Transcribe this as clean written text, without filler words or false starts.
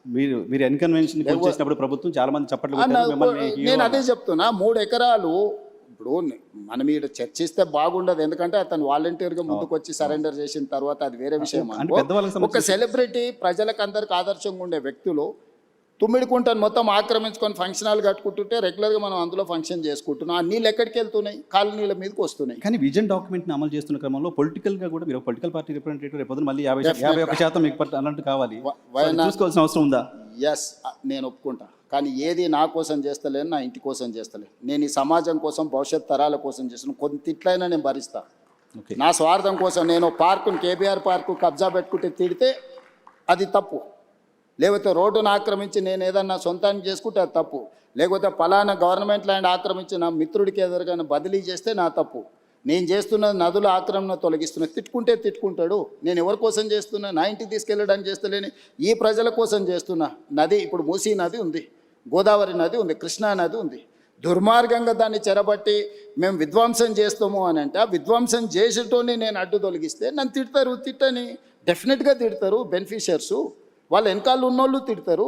మీరు మీరు ఇన్కన్వెన్షన్ చేసినప్పుడు ప్రభుత్వం చాలా మంది చప్పట్లు కొట్టారు, మిమ్మల్ని hero నేను అదే చెప్తున్నా, 3 ఎకరాలు ఇప్పుడు మనం ఇక్కడ చర్చిస్తే బాగుండదు, ఎందుకంటే అతను వాలంటీర్గా ముందుకు వచ్చి సరెండర్ చేసిన తర్వాత అది వేరే విషయం. అంటే పెద్దవాళ్ళకి ఒక సెలబ్రిటీ ప్రజలకు అందరికి ఆదర్శంగా ఉండే వ్యక్తులు తుమ్మిడికుంటను మొత్తం ఆక్రమించుకొని ఫంక్షన్ హాల్ కట్టుకుంటుంటే రెగ్యులర్గా మనం అందులో ఫంక్షన్ చేసుకుంటున్నాం. ఆ నీళ్ళు ఎక్కడికి వెళ్తున్నాయి? కాలనీల మీదకి వస్తున్నాయి. కానీ విజన్ డాక్యుమెంట్ని అమలు చేస్తున్న క్రమంలో పొలిటికల్గా కూడా మీరు పొలిటికల్ పార్టీ రిప్రజెంటేటివ్ రేపు మళ్ళీ 51% మీకు అన్నట్టు కావాలి, చూసుకోవాల్సిన అవసరం ఉందా? ఎస్, నేను ఒప్పుకుంటా. కానీ ఏది నా కోసం చేస్తలేను, నా ఇంటి కోసం చేస్తలేను. నేను ఈ సమాజం కోసం, భవిష్యత్ తరాల కోసం చేస్తున్నాను. కొంత తిట్లైనా నేను భరిస్తా. నా స్వార్థం కోసం నేను పార్కుని, కేబీఆర్ పార్కు కబ్జా పెట్టుకుంటే తిడితే అది తప్పు. లేకపోతే రోడ్డును ఆక్రమించి నేను ఏదన్నా సొంతానికి చేసుకుంటే అది తప్పు. లేకపోతే పలానా గవర్నమెంట్ ల్యాండ్ ఆక్రమించి నా మిత్రుడికి ఎదురుగానే బదిలీ చేస్తే నా తప్పు. నేను చేస్తున్నది నదుల ఆక్రమణ తొలగిస్తున్నా. తిట్టుకుంటే తిట్టుకుంటాడు. నేను ఎవరి కోసం చేస్తున్నా? నా ఇంటికి తీసుకెళ్ళడానికి చేస్తలేని ఈ ప్రజల కోసం చేస్తున్నా. నది ఇప్పుడు మూసీ నది ఉంది, గోదావరి నది ఉంది, కృష్ణా నది ఉంది. దుర్మార్గంగా దాన్ని చెరబట్టి మేము విధ్వంసం చేస్తాము అని అంటే, ఆ విధ్వంసం చేసేటోని నేను అడ్డు తొలగిస్తే నన్ను తిడతారు. తిట్టని డెఫినెట్గా తిడతారు. బెనిఫిషియర్సు వాళ్ళ వెనకాల ఉన్నోళ్ళు తిడతారు.